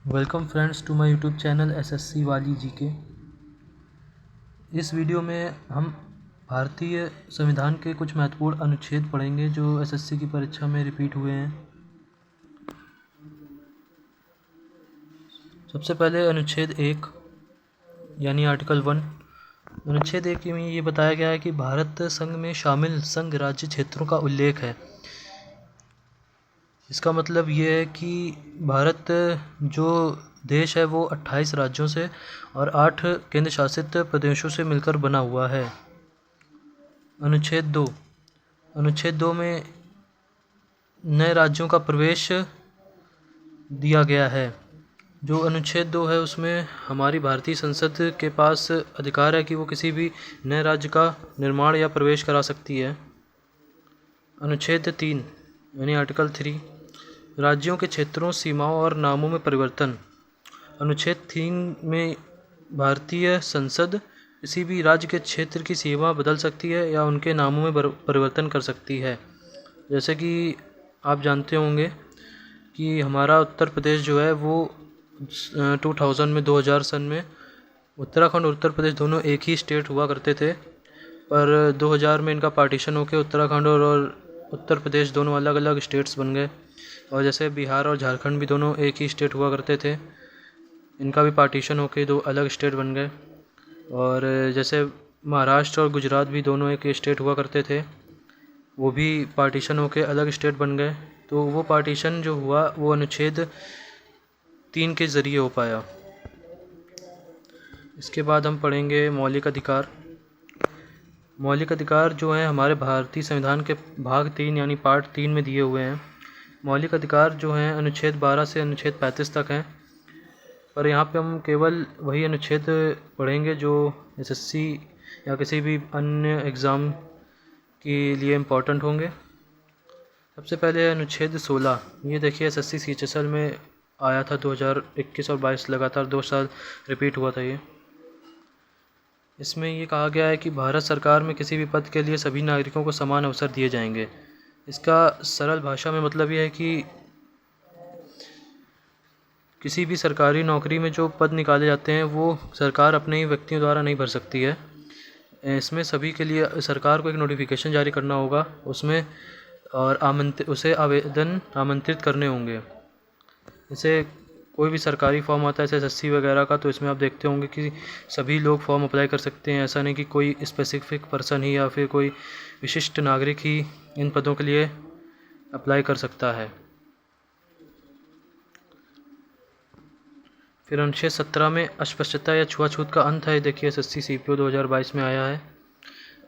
Welcome friends to my YouTube channel SSC वाली GK. इस video में हम भारतीय संविधान के कुछ महत्वपूर्ण अनुच्छेद पढ़ेंगे जो एसएससी की परीक्षा में रिपीट हुए हैं। सबसे पहले अनुच्छेद 1 यानी आर्टिकल 1। अनुच्छेद 1 में ये बताया गया है कि भारत संघ में शामिल संघ राज्य क्षेत्रों का उल्लेख है। इसका मतलब ये है कि भारत जो देश है वो 28 राज्यों से और 8 केंद्र शासित प्रदेशों से मिलकर बना हुआ है। अनुच्छेद 2। अनुच्छेद 2 में नए राज्यों का प्रवेश दिया गया है। जो अनुच्छेद 2 है उसमें हमारी भारतीय संसद के पास अधिकार है कि वो किसी भी नए राज्य का निर्माण या प्रवेश करा सकती है। अनुच्छेद 3 यानी आर्टिकल 3, राज्यों के क्षेत्रों, सीमाओं और नामों में परिवर्तन। अनुच्छेद 3 में भारतीय संसद किसी भी राज्य के क्षेत्र की सीमा बदल सकती है या उनके नामों में परिवर्तन कर सकती है। जैसे कि आप जानते होंगे कि हमारा उत्तर प्रदेश जो है वो 2000 सन में उत्तराखंड और उत्तर प्रदेश दोनों एक ही स्टेट हुआ करते थे, पर 2000 में इनका पार्टीशन होकर उत्तराखंड और उत्तर प्रदेश दोनों अलग अलग स्टेट्स बन गए। और जैसे बिहार और झारखंड भी दोनों एक ही स्टेट हुआ करते थे, इनका भी पार्टीशन होकर दो अलग स्टेट बन गए। और जैसे महाराष्ट्र और गुजरात भी दोनों एक स्टेट हुआ करते थे, वो भी पार्टीशन होकर अलग स्टेट बन गए। तो वो पार्टीशन जो हुआ वो अनुच्छेद 3 के ज़रिए हो पाया। इसके बाद हम पढ़ेंगे मौलिक अधिकार। मौलिक अधिकार जो हैं हमारे भारतीय संविधान के भाग 3 यानी पार्ट 3 में दिए हुए हैं। मौलिक अधिकार जो हैं अनुच्छेद 12 से अनुच्छेद 35 तक हैं, पर यहाँ पे हम केवल वही अनुच्छेद पढ़ेंगे जो एसएससी या किसी भी अन्य एग्ज़ाम के लिए इम्पोर्टेंट होंगे। सबसे पहले अनुच्छेद 16। ये देखिए एसएससी सीएचएसएल में आया था 2021 और 22 लगातार 2 साल रिपीट हुआ था ये। इसमें ये कहा गया है कि भारत सरकार में किसी भी पद के लिए सभी नागरिकों को समान अवसर दिए जाएंगे। इसका सरल भाषा में मतलब ये है कि किसी भी सरकारी नौकरी में जो पद निकाले जाते हैं वो सरकार अपने ही व्यक्तियों द्वारा नहीं भर सकती है। इसमें सभी के लिए सरकार को एक नोटिफिकेशन जारी करना होगा उसमें, और उसे आवेदन आमंत्रित करने होंगे। जैसे कोई भी सरकारी फॉर्म आता है जैसे एसएससी वगैरह का, तो इसमें आप देखते होंगे कि सभी लोग फॉर्म अप्लाई कर सकते हैं। ऐसा नहीं कि कोई स्पेसिफिक पर्सन ही या फिर कोई विशिष्ट नागरिक ही इन पदों के लिए अप्लाई कर सकता है। फिर अनुच्छेद 17 में अस्पृश्यता या छुआछूत का अंत है। देखिए एसएससी सीपीओ 2022 में आया है।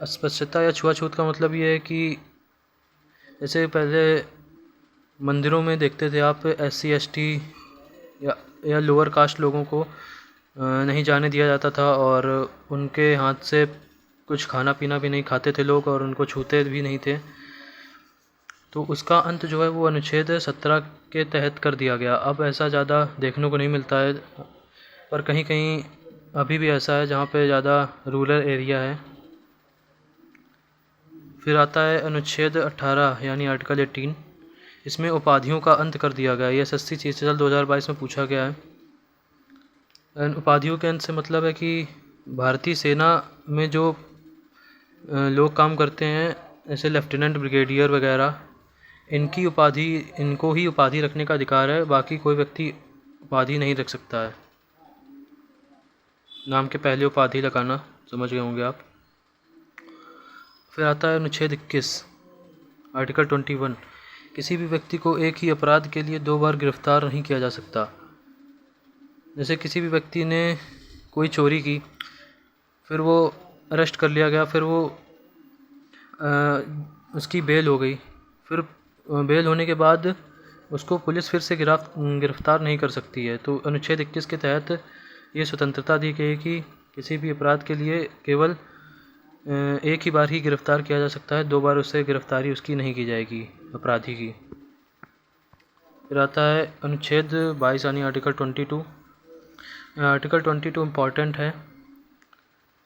अस्पृश्यता या छुआछूत का मतलब ये है कि जैसे पहले मंदिरों में देखते थे आप SC ST या लोअर कास्ट लोगों को नहीं जाने दिया जाता था और उनके हाथ से कुछ खाना पीना भी नहीं खाते थे लोग और उनको छूते भी नहीं थे। तो उसका अंत जो है वो अनुच्छेद 17 के तहत कर दिया गया। अब ऐसा ज़्यादा देखने को नहीं मिलता है, पर कहीं कहीं अभी भी ऐसा है जहाँ पे ज़्यादा रूरल एरिया है। फिर आता है अनुच्छेद 18 यानी आर्टिकल 18। इसमें उपाधियों का अंत कर दिया गया है। ये एसएससी सीएचएसएल 2022 में पूछा गया है। उपाधियों के अंत से मतलब है कि भारतीय सेना में जो लोग काम करते हैं जैसे लेफ्टिनेंट, ब्रिगेडियर वगैरह, इनको ही उपाधि रखने का अधिकार है। बाकी कोई व्यक्ति उपाधि नहीं रख सकता है। नाम के पहले उपाधि लगाना समझ गए होंगे आप। फिर आता है अनुच्छेद 21 आर्टिकल 21। किसी भी व्यक्ति को एक ही अपराध के लिए 2 बार गिरफ्तार नहीं किया जा सकता। जैसे किसी भी व्यक्ति ने कोई चोरी की, फिर वो अरेस्ट कर लिया गया, फिर वो उसकी बेल हो गई, फिर बेल होने के बाद उसको पुलिस फिर से गिरफ्तार नहीं कर सकती है। तो अनुच्छेद 21 के तहत ये स्वतंत्रता दी गई कि किसी भी अपराध के लिए केवल एक ही बार ही गिरफ्तार किया जा सकता है, 2 बार उससे गिरफ्तारी उसकी नहीं की जाएगी अपराधी की। फिर आता है अनुच्छेद 22 यानी आर्टिकल 22। आर्टिकल 22 इम्पॉर्टेंट है,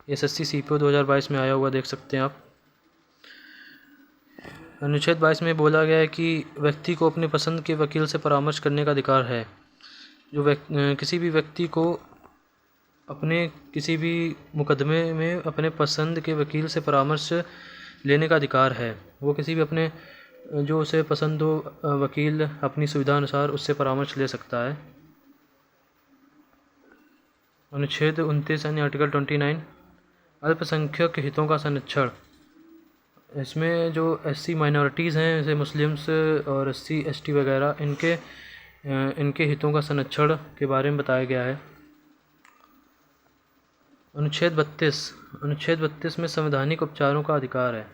एसएससी सीपीओ 2022 में आया हुआ देख सकते हैं आप। अनुच्छेद 22 में बोला गया है कि व्यक्ति को अपनी पसंद के वकील से परामर्श करने का अधिकार है। किसी भी व्यक्ति को अपने किसी भी मुकदमे में अपने पसंद के वकील से परामर्श लेने का अधिकार है। वो किसी भी अपने जो उसे पसंद हो वकील अपनी सुविधा अनुसार उससे परामर्श ले सकता है। अनुच्छेद 29 यानी आर्टिकल 29 अल्पसंख्यक हितों का संरक्षण। इसमें जो एससी माइनॉरिटीज़ हैं जैसे मुस्लिम्स और एससी एसटी वगैरह इनके हितों का संरक्षण के बारे में बताया गया है। अनुच्छेद 32 में संवैधानिक उपचारों का अधिकार है।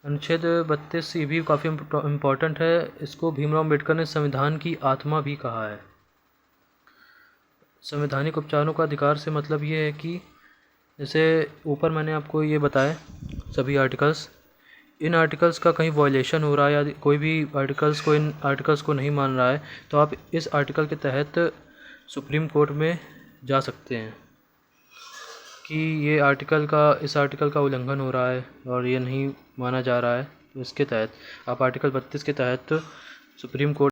अनुच्छेद 32 ये भी काफ़ी इम्पोर्टेंट है। इसको भीमराव अम्बेडकर ने संविधान की आत्मा भी कहा है। संवैधानिक उपचारों का अधिकार से मतलब ये है कि जैसे ऊपर मैंने आपको ये बताए सभी आर्टिकल्स, इन आर्टिकल्स का कहीं वायलेशन हो रहा है या कोई भी इन आर्टिकल्स को नहीं मान रहा है तो आप इस आर्टिकल के तहत सुप्रीम कोर्ट में जा सकते हैं कि इस आर्टिकल का उल्लंघन हो रहा है और ये नहीं माना जा रहा है। तो इसके तहत आप आर्टिकल 32 के तहत सुप्रीम कोर्ट